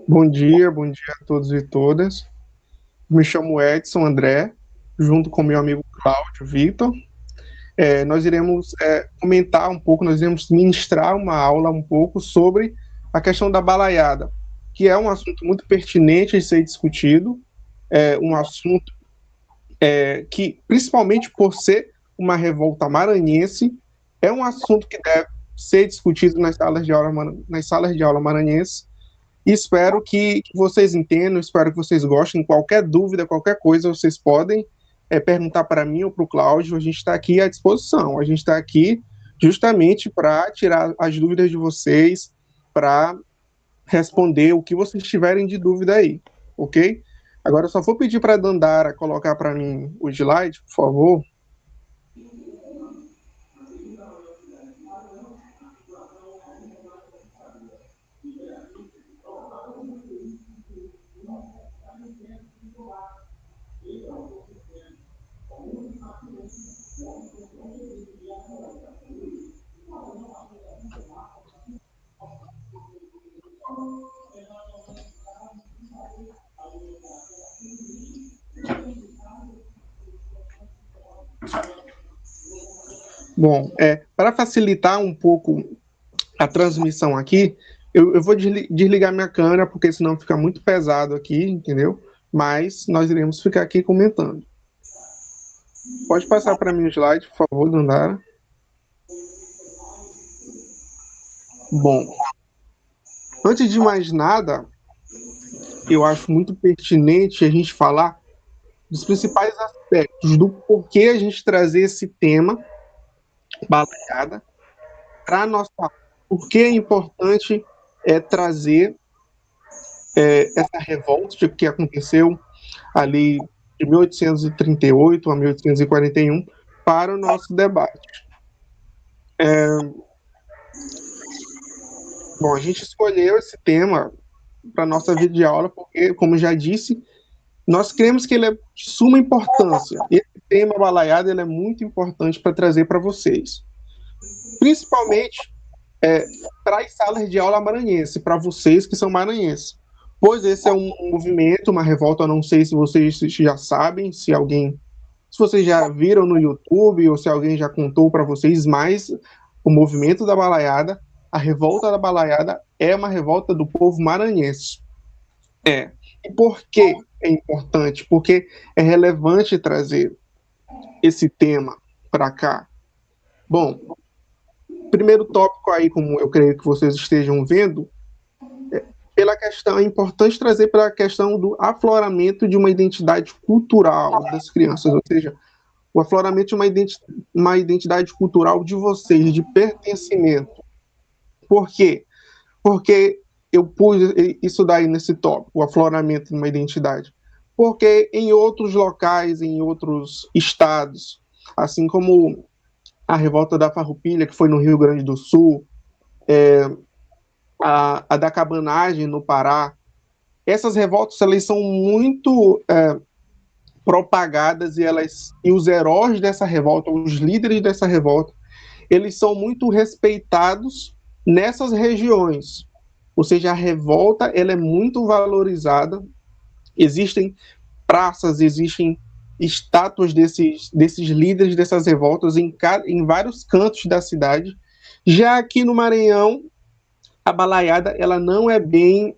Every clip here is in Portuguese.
Bom dia a todos e todas. Me chamo Edson André, junto com meu amigo Cláudio Vitor. Nós iremos comentar um pouco, nós iremos ministrar uma aula um pouco sobre a questão da balaiada, que é um assunto muito pertinente de ser discutido, um assunto que, principalmente por ser uma revolta maranhense, é um assunto que deve ser discutido nas salas de aula maranhenses. Espero que vocês entendam, espero que vocês gostem. Qualquer dúvida, qualquer coisa, vocês podem perguntar para mim ou para o Cláudio. A gente está aqui à disposição. A gente está aqui justamente para tirar as dúvidas de vocês, para responder o que vocês tiverem de dúvida aí, ok? Agora eu só vou pedir para a Dandara colocar para mim o slide, por favor. Bom, para facilitar um pouco a transmissão aqui, eu vou desligar minha câmera, porque senão fica muito pesado aqui, entendeu? Mas nós iremos ficar aqui comentando. Pode passar para mim o slide, por favor, Dandara. Bom, antes de mais nada, eu acho muito pertinente a gente falar dos principais aspectos do porquê a gente trazer esse tema, balaiada, para nossa aula. Por que é importante trazer essa revolta que aconteceu ali de 1838 a 1841 para o nosso debate. Bom, a gente escolheu esse tema para nossa videoaula porque, como já disse, nós cremos que ele é de suma importância. Esse tema balaiado ele é muito importante para trazer para vocês, principalmente para as salas de aula maranhense, para vocês que são maranhenses. Pois esse é um movimento, uma revolta, eu não sei se vocês já sabem, se vocês já viram no YouTube ou se alguém já contou para vocês, mas o movimento da balaiada, a revolta da balaiada é uma revolta do povo maranhense. E por que é importante? Porque é relevante trazer esse tema para cá. Bom, primeiro tópico aí, como eu creio que vocês estejam vendo, é importante trazer pela questão do afloramento de uma identidade cultural das crianças, ou seja, o afloramento de uma identidade cultural de vocês, de pertencimento. Por quê? Porque eu pus isso daí nesse tópico, o afloramento de uma identidade. Porque em outros locais, em outros estados, assim como a revolta da Farroupilha, que foi no Rio Grande do Sul, a da cabanagem no Pará, essas revoltas elas são muito propagadas e os heróis dessa revolta, os líderes dessa revolta, eles são muito respeitados nessas regiões. Ou seja, a revolta ela é muito valorizada. Existem praças, existem estátuas desses líderes dessas revoltas em vários cantos da cidade. Já aqui no Maranhão, a balaiada ela não é bem,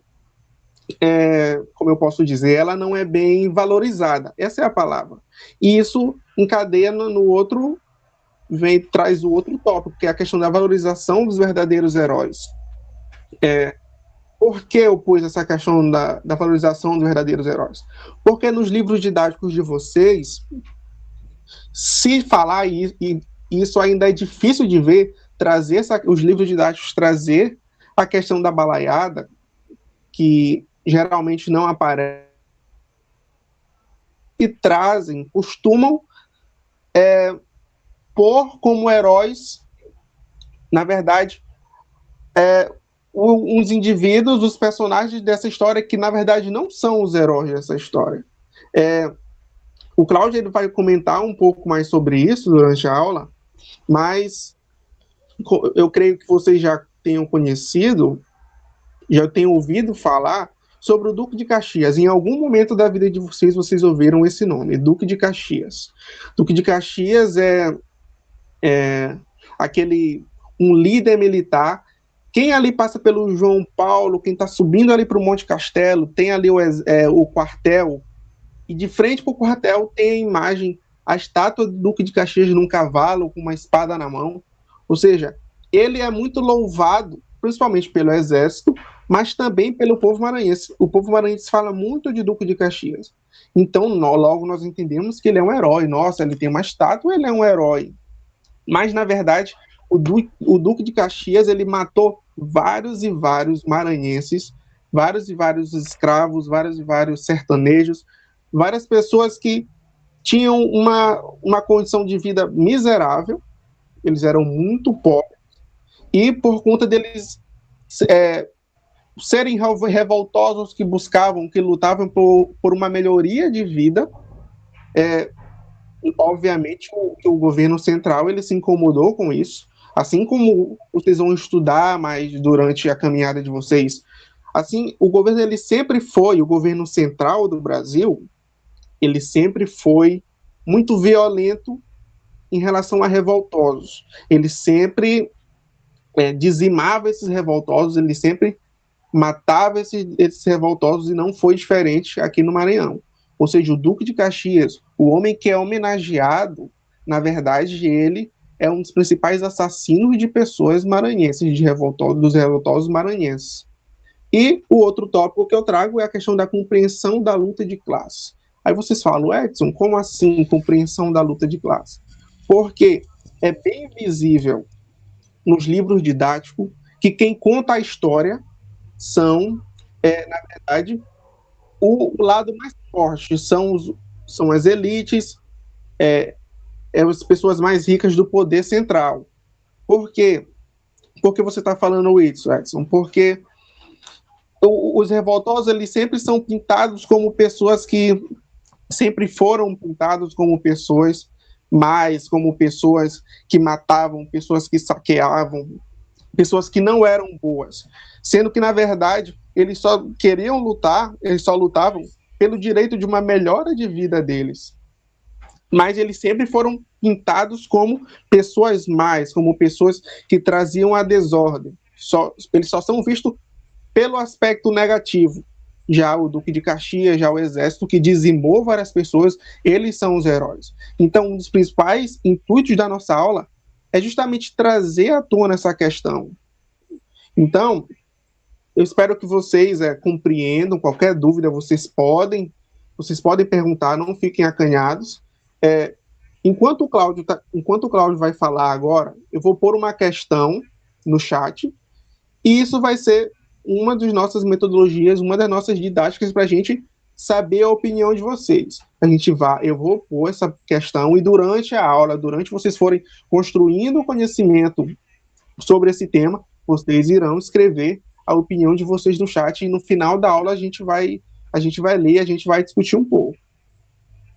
como eu posso dizer, ela não é bem valorizada. Essa é a palavra. E isso encadeia no outro, traz o outro tópico, que é a questão da valorização dos verdadeiros heróis. Por que eu pus essa questão da valorização dos verdadeiros heróis? Porque nos livros didáticos de vocês, se falar, e isso ainda é difícil de ver, os livros didáticos trazer a questão da balaiada, que geralmente não aparece, e costumam pôr como heróis, na verdade, uns indivíduos, os personagens dessa história que, na verdade, não são os heróis dessa história. O Cláudio ele vai comentar um pouco mais sobre isso durante a aula, mas eu creio que vocês já tenham conhecido, já tenham ouvido falar sobre o Duque de Caxias. Em algum momento da vida de vocês, vocês ouviram esse nome, Duque de Caxias. Duque de Caxias é um líder militar. Quem ali passa pelo João Paulo, quem está subindo ali para o Monte Castelo, tem ali o quartel, e de frente para o quartel tem a imagem, a estátua do Duque de Caxias num cavalo com uma espada na mão. Ou seja, ele é muito louvado, principalmente pelo exército, mas também pelo povo maranhense. O povo maranhense fala muito de Duque de Caxias. Então, logo nós entendemos que ele é um herói. Nossa, ele tem uma estátua, ele é um herói. Mas, na verdade, o Duque de Caxias, ele matou vários e vários maranhenses, vários e vários escravos, vários e vários sertanejos, várias pessoas que tinham uma condição de vida miserável, eles eram muito pobres, e por conta deles serem revoltosos, que buscavam, que lutavam por uma melhoria de vida, obviamente o governo central ele se incomodou com isso, assim como vocês vão estudar mais durante a caminhada de vocês. Assim, o governo ele sempre foi, o governo central do Brasil, ele sempre foi muito violento em relação a revoltosos. Ele sempre dizimava esses revoltosos, ele sempre matava esses revoltosos, e não foi diferente aqui no Maranhão. Ou seja, o Duque de Caxias, o homem que é homenageado, na verdade, ele é um dos principais assassinos de pessoas maranhenses, dos revoltosos maranhenses. E o outro tópico que eu trago é a questão da compreensão da luta de classe. Aí vocês falam, Edson, como assim compreensão da luta de classe? Porque é bem visível nos livros didáticos que quem conta a história são, na verdade, o lado mais forte, são as elites, as pessoas mais ricas do poder central. Por quê? Por que você está falando isso, Edson? Porque os revoltosos, eles sempre são pintados como pessoas que sempre foram pintados como pessoas más, como pessoas que matavam, pessoas que saqueavam, pessoas que não eram boas, sendo que, na verdade, eles só queriam lutar, eles só lutavam pelo direito de uma melhora de vida deles. Mas eles sempre foram pintados como pessoas más, como pessoas que traziam a desordem. Eles só são vistos pelo aspecto negativo. Já o Duque de Caxias, já o exército que dizimou várias pessoas, eles são os heróis. Então, um dos principais intuitos da nossa aula é justamente trazer à tona essa questão. Então, eu espero que vocês compreendam. Qualquer dúvida, vocês podem perguntar, não fiquem acanhados. Enquanto o Cláudio vai falar agora, eu vou pôr uma questão no chat, e isso vai ser uma das nossas metodologias, uma das nossas didáticas para a gente saber a opinião de vocês. Eu vou pôr essa questão, e durante a aula, durante vocês forem construindo o conhecimento sobre esse tema, vocês irão escrever a opinião de vocês no chat, e no final da aula a gente vai ler, a gente vai discutir um pouco.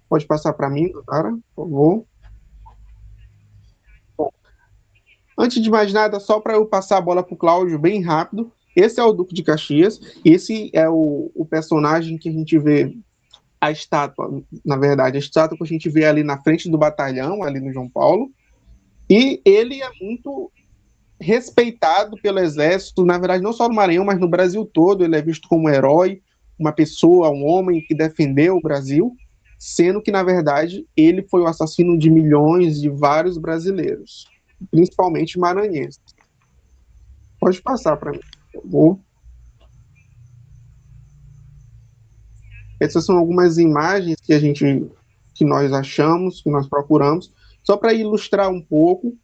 Pode passar para mim, cara, por favor. Bom, antes de mais nada, só para eu passar a bola para o Cláudio bem rápido, esse é o Duque de Caxias, esse é o personagem que a gente vê, a estátua, na verdade, a estátua que a gente vê ali na frente do batalhão, ali no João Paulo, e ele é muito respeitado pelo exército, na verdade, não só no Maranhão, mas no Brasil todo. Ele é visto como um herói, uma pessoa, um homem que defendeu o Brasil, sendo que, na verdade, ele foi o assassino de milhões de vários brasileiros, principalmente maranhenses. Pode passar para mim, por favor. Essas são algumas imagens que nós achamos, que nós procuramos, só para ilustrar um pouco,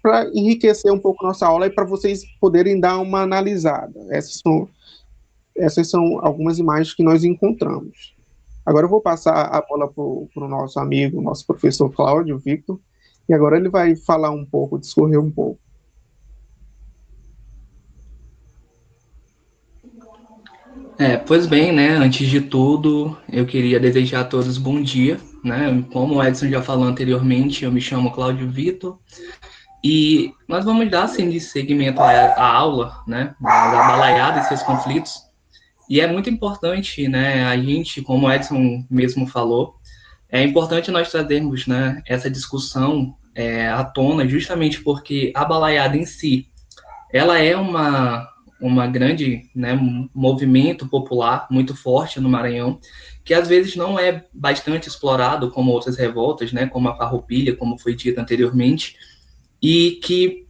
para enriquecer um pouco nossa aula, e para vocês poderem dar uma analisada. Essas são algumas imagens que nós encontramos. Agora eu vou passar a bola para o nosso amigo, nosso professor Cláudio Victor, e agora ele vai falar um pouco, discorrer um pouco. Pois bem, né, antes de tudo, eu queria desejar a todos bom dia, né, como o Edson já falou anteriormente, eu me chamo Cláudio Vitor, E nós vamos dar, assim, de seguimento à aula, né, da balaiada e seus conflitos. E é muito importante, né, a gente, como o Edson mesmo falou, é importante nós trazermos, né, essa discussão à tona, justamente porque a balaiada em si, ela é uma grande, né, um movimento popular muito forte no Maranhão, que às vezes não é bastante explorado como outras revoltas, né, como a Farroupilha, como foi dito anteriormente, e que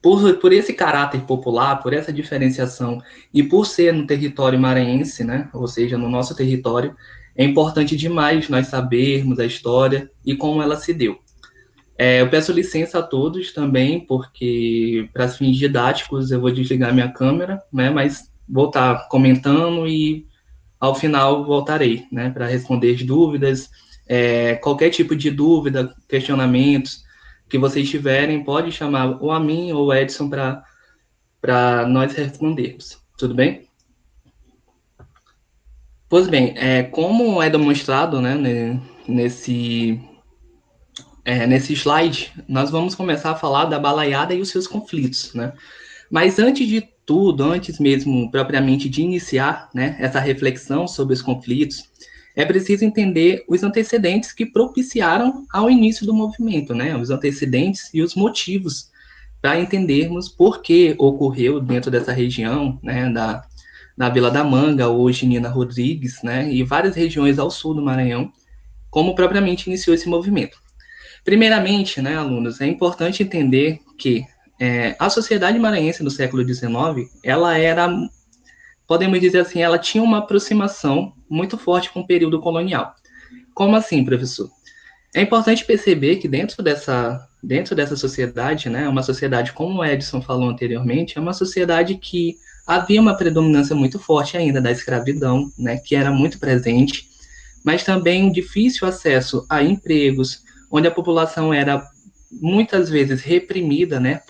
por esse caráter popular, por essa diferenciação e por ser no território maranhense, né, ou seja, no nosso território, é importante demais nós sabermos a história e como ela se deu. Eu peço licença a todos também, porque para fins didáticos eu vou desligar minha câmera, né, mas vou estar comentando e ao final voltarei, né, para responder as dúvidas, qualquer tipo de dúvida, questionamentos que vocês tiverem, pode chamar ou a mim ou o Edson para nós respondermos. Tudo bem? Pois bem, como é demonstrado, né, nesse slide, nós vamos começar a falar da balaiada e os seus conflitos, né? Mas antes de tudo, antes mesmo propriamente de iniciar, né, essa reflexão sobre os conflitos, é preciso entender os antecedentes que propiciaram ao início do movimento, né? Os antecedentes e os motivos para entendermos por que ocorreu dentro dessa região, né, da Vila da Manga, hoje Nina Rodrigues, né, e várias regiões ao sul do Maranhão, como propriamente iniciou esse movimento. Primeiramente, né, alunos, é importante entender que a sociedade maranhense no século XIX, ela era, podemos dizer assim, ela tinha uma aproximação muito forte com o período colonial. Como assim, professor? É importante perceber que dentro dessa sociedade, né, uma sociedade, como o Edson falou anteriormente, é uma sociedade que havia uma predominância muito forte ainda da escravidão, né, que era muito presente, mas também um difícil acesso a empregos, onde a população era muitas vezes reprimida, né,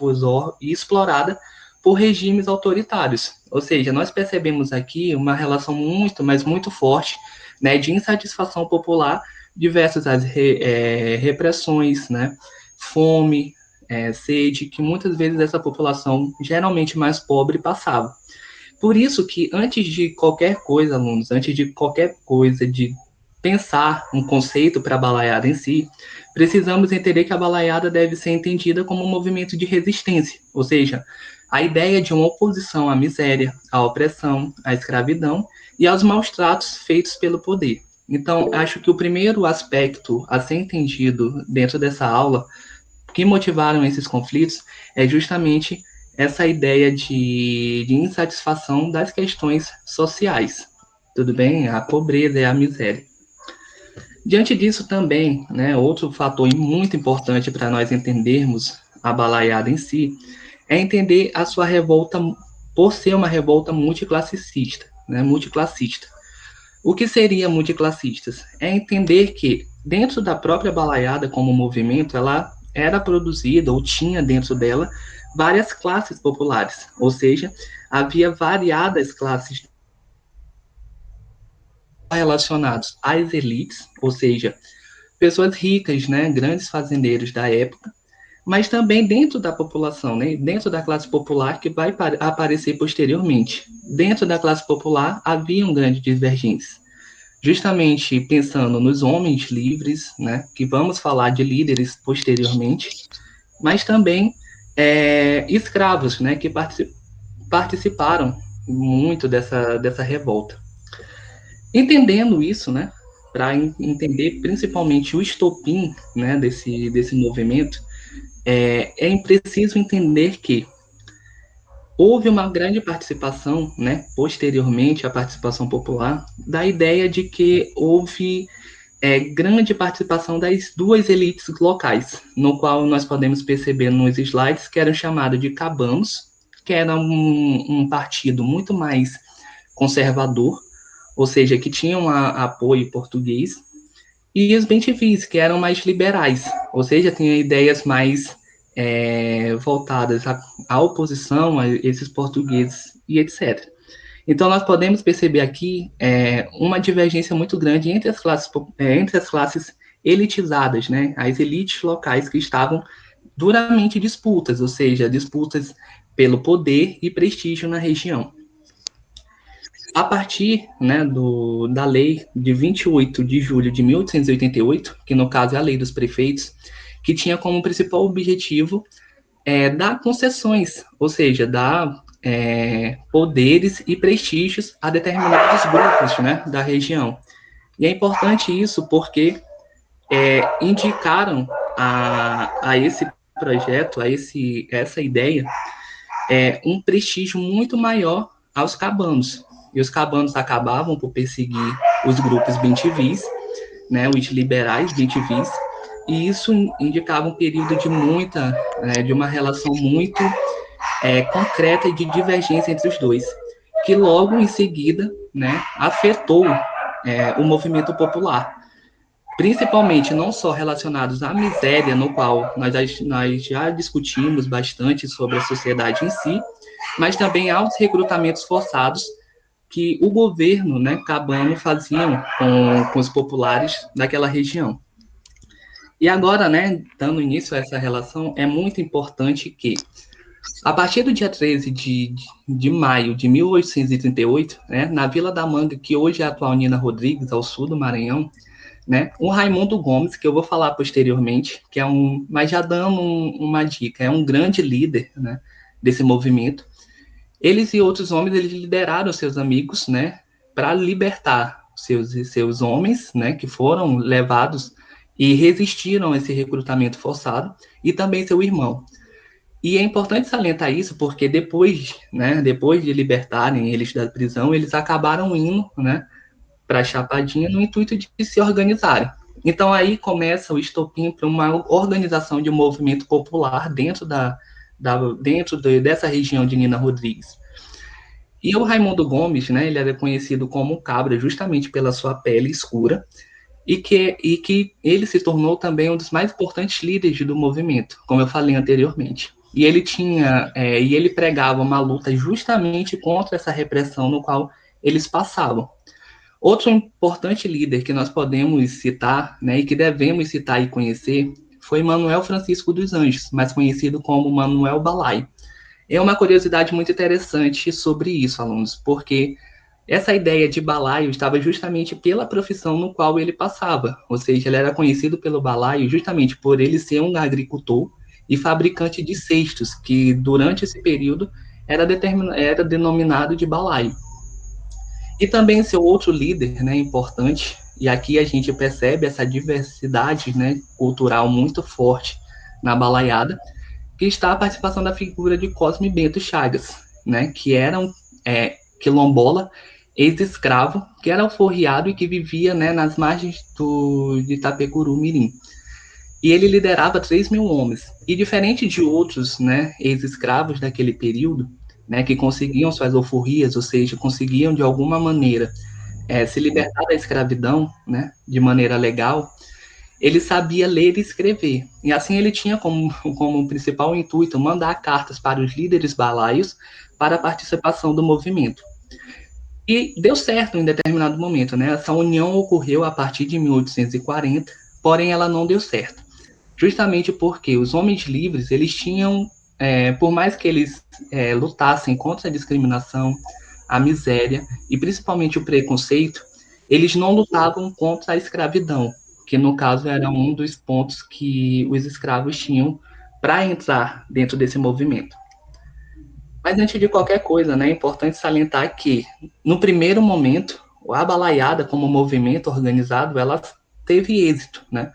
e explorada por regimes autoritários. Ou seja, nós percebemos aqui uma relação muito, mas muito forte, né, de insatisfação popular diversas as repressões, né, fome, sede, que muitas vezes essa população, geralmente mais pobre, passava. Por isso que antes de qualquer coisa, alunos, antes de qualquer coisa de pensar um conceito para a balaiada em si, precisamos entender que a balaiada deve ser entendida como um movimento de resistência, ou seja, a ideia de uma oposição à miséria, à opressão, à escravidão e aos maus tratos feitos pelo poder. Então, acho que o primeiro aspecto a ser entendido dentro dessa aula que motivaram esses conflitos é justamente essa ideia de insatisfação das questões sociais. Tudo bem? A pobreza e a miséria. Diante disso também, né, outro fator muito importante para nós entendermos a balaiada em si é entender a sua revolta por ser uma revolta multiclassista, né, multiclassista. O que seria multiclassistas? É entender que dentro da própria balaiada como movimento, ela era produzida ou tinha dentro dela várias classes populares, ou seja, havia variadas classes relacionadas às elites, ou seja, pessoas ricas, né, grandes fazendeiros da época, mas também dentro da população, né, dentro da classe popular que vai aparecer posteriormente. Dentro da classe popular haviam grandes divergências. Justamente pensando nos homens livres, né, que vamos falar de líderes posteriormente, mas também escravos, né, que participaram muito dessa revolta. Entendendo isso, né, para entender principalmente o estopim, né, desse movimento, preciso entender que houve uma grande participação, né, posteriormente à participação popular, da ideia de que houve grande participação das duas elites locais, no qual nós podemos perceber nos slides que eram chamados de cabanos, que era um partido muito mais conservador, ou seja, que tinham apoio português, e os bem-te-vis, que eram mais liberais, ou seja, tinham ideias mais voltadas à oposição a esses portugueses e etc. Então, nós podemos perceber aqui uma divergência muito grande entre as classes elitizadas, né, as elites locais que estavam duramente disputas, ou seja, disputas pelo poder e prestígio na região. A partir, né, da lei de 28 de julho de 1888, que no caso é a lei dos prefeitos, que tinha como principal objetivo dar concessões, ou seja, dar poderes e prestígios a determinados grupos, né, da região. E é importante isso porque indicaram a esse projeto, essa ideia, um prestígio muito maior aos cabanos. E os cabanos acabavam por perseguir os grupos bentivis, né, os liberais bentivis, e isso indicava um período de uma relação muito concreta e de divergência entre os dois, que logo em seguida, né, afetou o movimento popular, principalmente não só relacionados à miséria, no qual nós já discutimos bastante sobre a sociedade em si, mas também aos recrutamentos forçados que o governo, né, cabano faziam com os populares daquela região. E agora, né, dando início a essa relação, é muito importante que, a partir do dia 13 de maio de 1838, né, na Vila da Manga, que hoje é a atual Nina Rodrigues, ao sul do Maranhão, né, o Raimundo Gomes, que eu vou falar posteriormente, que é mas já dando uma dica, é um grande líder, né, desse movimento. Eles e outros homens, eles lideraram seus amigos, né, para libertar seus homens, né, que foram levados e resistiram a esse recrutamento forçado, e também seu irmão. E é importante salientar isso porque depois de libertarem eles da prisão, eles acabaram indo, né, para a Chapadinha no intuito de se organizarem. Então aí começa o estopim para uma organização de um movimento popular dessa região de Nina Rodrigues. E o Raimundo Gomes, né, ele era conhecido como Cabra justamente pela sua pele escura, e que ele se tornou também um dos mais importantes líderes do movimento, como eu falei anteriormente. E ele pregava uma luta justamente contra essa repressão no qual eles passavam. Outro importante líder que nós podemos citar, né, e que devemos citar e conhecer, foi Manuel Francisco dos Anjos, mais conhecido como Manuel Balaio. É uma curiosidade muito interessante sobre isso, alunos, porque essa ideia de balaio estava justamente pela profissão no qual ele passava, ou seja, ele era conhecido pelo balaio justamente por ele ser um agricultor e fabricante de cestos, que durante esse período era denominado de balaio. E também seu outro líder, né, importante, e aqui a gente percebe essa diversidade, né, cultural muito forte na balaiada, que está a participação da figura de Cosme Bento Chagas, né, que era um quilombola, ex-escravo, que era alforriado e que vivia, né, nas margens de Itapecuru Mirim. E ele liderava 3.000 homens. E diferente de outros, né, ex-escravos daquele período, né, que conseguiam suas alforrias, ou seja, conseguiam de alguma maneira se libertar da escravidão, né, de maneira legal, ele sabia ler e escrever. E assim ele tinha como principal intuito mandar cartas para os líderes balaios para a participação do movimento. E deu certo em determinado momento, né? Essa união ocorreu a partir de 1840, porém ela não deu certo. Justamente porque os homens livres, eles tinham, por mais que eles lutassem contra a discriminação, a miséria e principalmente o preconceito, eles não lutavam contra a escravidão, que no caso era um dos pontos que os escravos tinham para entrar dentro desse movimento. Mas antes de qualquer coisa, né, é importante salientar que, no primeiro momento, a balaiada como movimento organizado, ela teve êxito, né?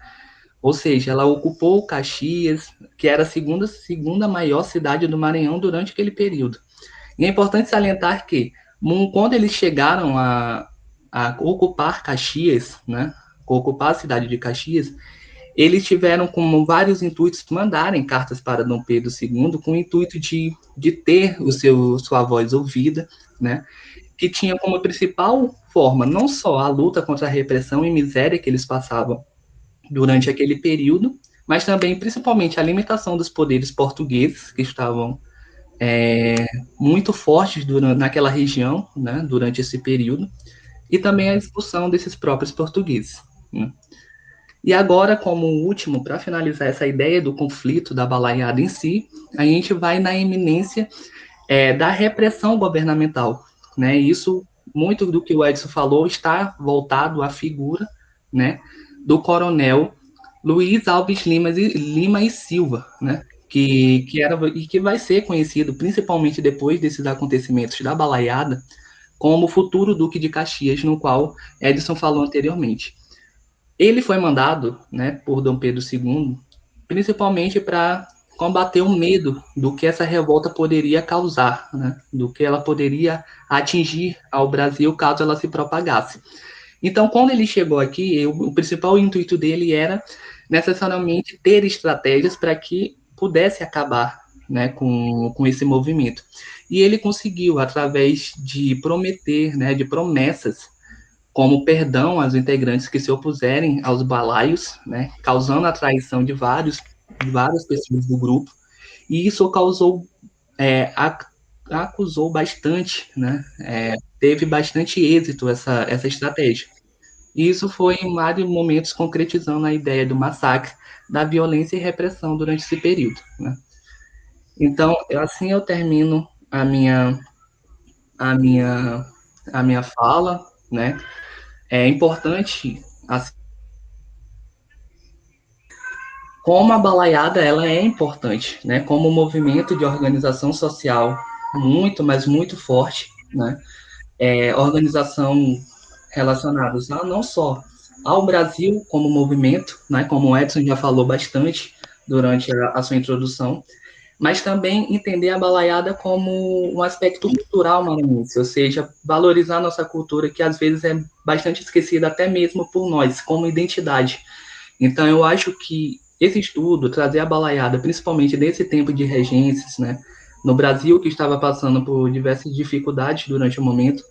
Ou seja, ela ocupou Caxias, que era a segunda maior cidade do Maranhão durante aquele período. E é importante salientar que, quando eles chegaram a ocupar Caxias, né, ocupar a cidade de Caxias, eles tiveram como vários intuitos mandarem cartas para Dom Pedro II com o intuito de ter sua voz ouvida, né, que tinha como principal forma não só a luta contra a repressão e miséria que eles passavam durante aquele período, mas também, principalmente, a limitação dos poderes portugueses, que estavam muito fortes naquela região, né, durante esse período, e também a expulsão desses próprios portugueses. Né. E agora, como último, para finalizar essa ideia do conflito da balaiada em si, a gente vai na eminência da repressão governamental, né? Isso, muito do que o Edson falou, está voltado à figura, né, do coronel Luiz Alves Lima e Silva, né? Que era e que vai ser conhecido, principalmente depois desses acontecimentos da balaiada, como o futuro Duque de Caxias, no qual Edson falou anteriormente. Ele foi mandado, né, por Dom Pedro II, principalmente para combater o medo do que essa revolta poderia causar, né, do que ela poderia atingir ao Brasil caso ela se propagasse. Então, quando ele chegou aqui, o principal intuito dele era necessariamente ter estratégias para que pudesse acabar, né, com esse movimento. E ele conseguiu, através de prometer, né, de promessas, como perdão aos integrantes que se opuserem aos balaios, né, causando a traição de várias pessoas do grupo, e isso causou, acusou bastante, né, teve bastante êxito essa estratégia. E isso foi em vários momentos concretizando a ideia do massacre, da violência e repressão durante esse período, né. Então, assim eu termino a minha, a minha fala, né. É importante, assim, como a balaiada ela é importante, né? Como movimento de organização social muito, mas muito forte, né? Organização relacionadas não só ao Brasil como movimento, né? Como o Edson já falou bastante durante a sua introdução, mas também entender a balaiada como um aspecto cultural maranhense, ou seja, valorizar nossa cultura que às vezes é bastante esquecida até mesmo por nós, como identidade. Então, eu acho que esse estudo, trazer a balaiada, principalmente nesse tempo de regências, né, no Brasil, que estava passando por diversas dificuldades durante o momento,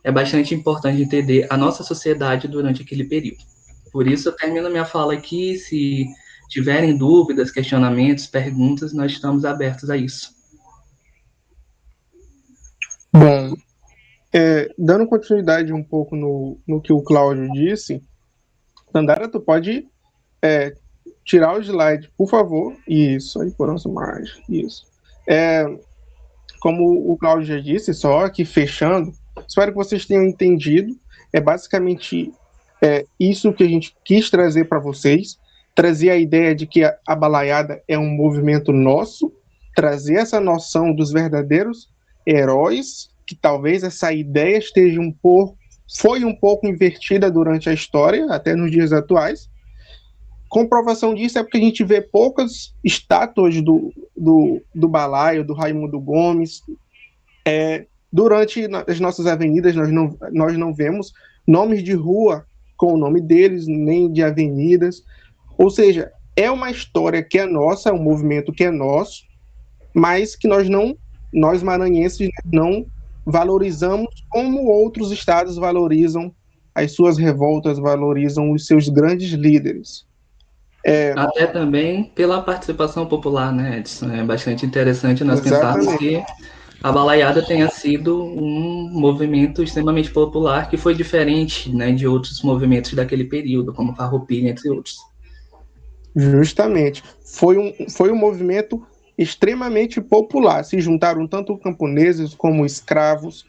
é bastante importante entender a nossa sociedade durante aquele período. Por isso, eu termino minha fala aqui. Se tiverem dúvidas, questionamentos, perguntas, nós estamos abertos a isso. Bom, dando continuidade um pouco no que o Cláudio disse, Tandara, tu pode tirar o slide, por favor. Isso, aí foram as imagens. Isso. Como o Cláudio já disse, só aqui fechando, espero que vocês tenham entendido. É basicamente isso que a gente quis trazer para vocês, trazer a ideia de que a balaiada é um movimento nosso, trazer essa noção dos verdadeiros heróis, que talvez essa ideia foi um pouco invertida durante a história, até nos dias atuais. Comprovação disso é porque a gente vê poucas estátuas do Balaio, do Raimundo Gomes. Durante as nossas avenidas, nós não vemos nomes de rua com o nome deles, nem de avenidas. Ou seja, é uma história que é nossa, é um movimento que é nosso, mas que nós maranhenses não valorizamos como outros estados valorizam as suas revoltas, valorizam os seus grandes líderes. Até também pela participação popular, né, Edson? É bastante interessante nós pensarmos que a balaiada tenha sido um movimento extremamente popular que foi diferente, né, de outros movimentos daquele período, como Farroupilha, entre outros. Justamente. Foi um movimento extremamente popular. Se juntaram tanto camponeses como escravos.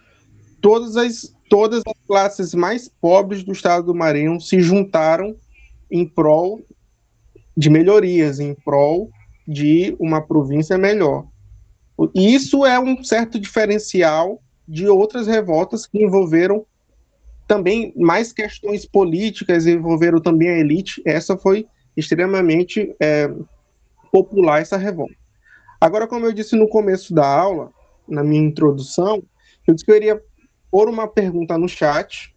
Todas as classes mais pobres do estado do Maranhão se juntaram em prol de melhorias, em prol de uma província melhor. Isso é um certo diferencial de outras revoltas que envolveram também mais questões políticas, envolveram também a elite. Essa foi extremamente popular, essa revolta. Agora, como eu disse no começo da aula, na minha introdução, eu disse que eu iria pôr uma pergunta no chat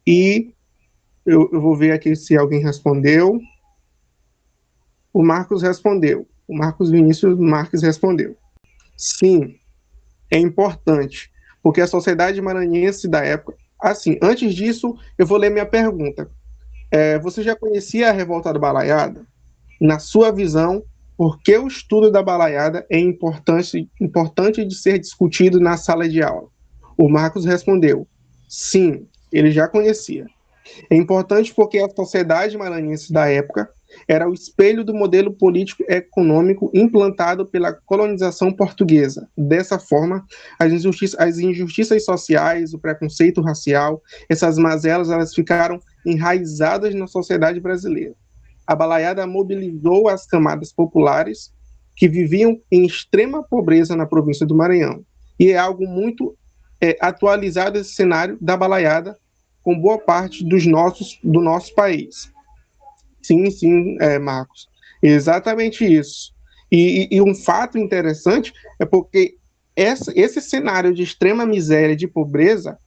e eu vou ver aqui se alguém respondeu. O Marcos respondeu. O Marcos Vinícius Marques respondeu. Sim, é importante, porque a sociedade maranhense da época... Assim, antes disso, eu vou ler minha pergunta. Você já conhecia a Revolta da Balaiada? Na sua visão, por que o estudo da balaiada é importante de ser discutido na sala de aula? O Marcos respondeu, sim, ele já conhecia. É importante porque a sociedade maranhense da época era o espelho do modelo político-econômico implantado pela colonização portuguesa. Dessa forma, as injustiças sociais, o preconceito racial, essas mazelas, elas ficaram enraizadas na sociedade brasileira. A balaiada mobilizou as camadas populares que viviam em extrema pobreza na província do Maranhão. E é algo muito atualizado esse cenário da balaiada com boa parte do nosso país. Sim, Marcos. Exatamente isso. E um fato interessante é porque esse cenário de extrema miséria, de pobreza,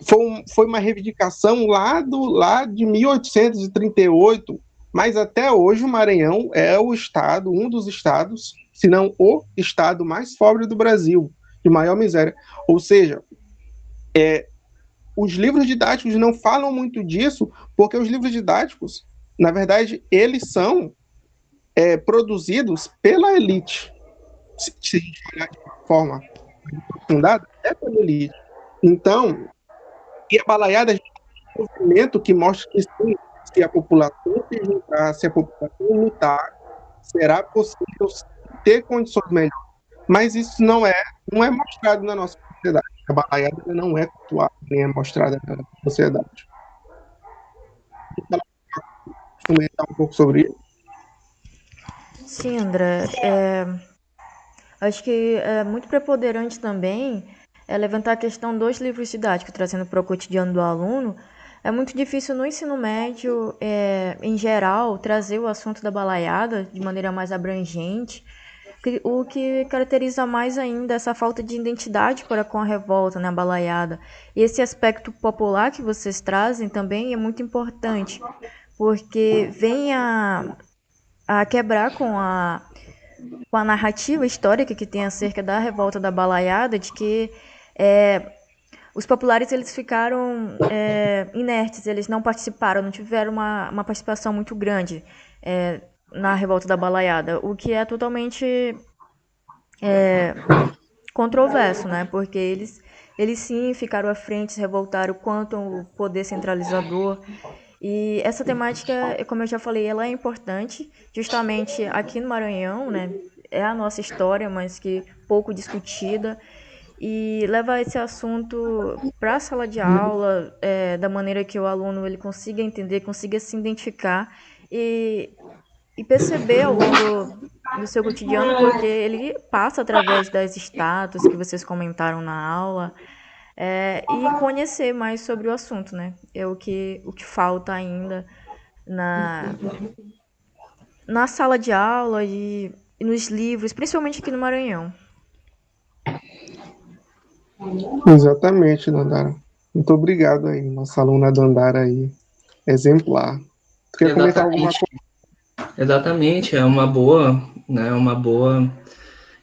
foi uma reivindicação lá de 1838, mas até hoje o Maranhão é um dos estados, se não o estado mais pobre do Brasil, de maior miséria. Ou seja, os livros didáticos não falam muito disso, porque os livros didáticos, na verdade, eles são produzidos pela elite. Se a gente olhar de uma forma fundada, é pela elite. Então, e a balaiada é um movimento que mostra que sim, se a população se juntar, se a população lutar, será possível ter condições melhores. Mas isso não é mostrado na nossa sociedade. A balaiada não é cultuada, nem é mostrada na sociedade. Comentar um pouco sobre isso. Sim, André. Acho que é muito preponderante também levantar a questão dos livros didáticos, trazendo para o cotidiano do aluno. É muito difícil no ensino médio, em geral, trazer o assunto da balaiada de maneira mais abrangente, o que caracteriza mais ainda essa falta de identidade para com a revolta, né, a balaiada. E esse aspecto popular que vocês trazem também é muito importante, porque vem a quebrar com a narrativa histórica que tem acerca da revolta da balaiada, de que os populares eles ficaram inertes, eles não participaram, não tiveram uma participação muito grande na revolta da balaiada, o que é totalmente controverso, né? Porque eles sim ficaram à frente, se revoltaram quanto ao poder centralizador. E essa temática, como eu já falei, ela é importante, justamente aqui no Maranhão, né? É a nossa história, mas que pouco discutida. E levar esse assunto para a sala de aula, da maneira que o aluno ele consiga entender, consiga se identificar e perceber ao longo do seu cotidiano, porque ele passa através das estátuas que vocês comentaram na aula, e conhecer mais sobre o assunto, né? É o que falta ainda na sala de aula e nos livros, principalmente aqui no Maranhão. Exatamente, Dandara. Muito obrigado aí, nossa aluna Dandara aí, exemplar. Tu quer comentar alguma coisa? Exatamente, é uma boa, né, uma boa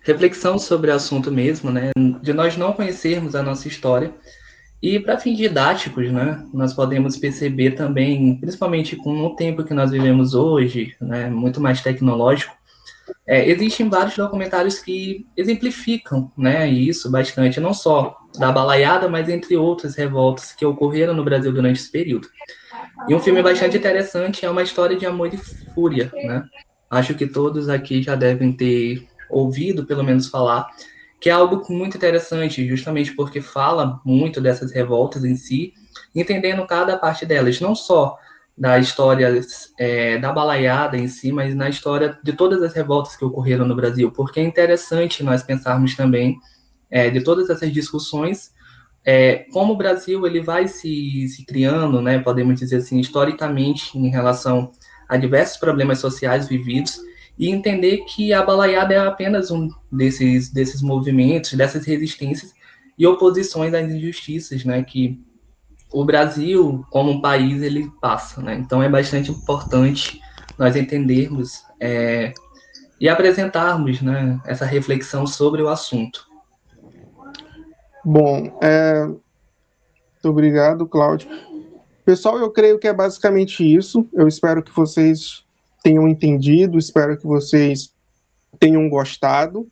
reflexão sobre o assunto mesmo, né, de nós não conhecermos a nossa história. E para fins didáticos, né, nós podemos perceber também, principalmente com o tempo que nós vivemos hoje, né, muito mais tecnológico, existem vários documentários que exemplificam, né, isso bastante, não só da balaiada, mas entre outras revoltas que ocorreram no Brasil durante esse período. E um filme bastante interessante é Uma História de Amor e Fúria, né? Acho que todos aqui já devem ter ouvido, pelo menos, falar, que é algo muito interessante, justamente porque fala muito dessas revoltas em si, entendendo cada parte delas, não só da história da balaiada em si, mas na história de todas as revoltas que ocorreram no Brasil, porque é interessante nós pensarmos também de todas essas discussões, como o Brasil ele vai se criando, né, podemos dizer assim, historicamente, em relação a diversos problemas sociais vividos, e entender que a balaiada é apenas um desses movimentos, dessas resistências e oposições às injustiças, né, que o Brasil, como um país, ele passa, né? Então é bastante importante nós entendermos e apresentarmos, né, essa reflexão sobre o assunto. Bom, muito obrigado, Cláudio. Pessoal, eu creio que é basicamente isso. Eu espero que vocês tenham entendido, espero que vocês tenham gostado.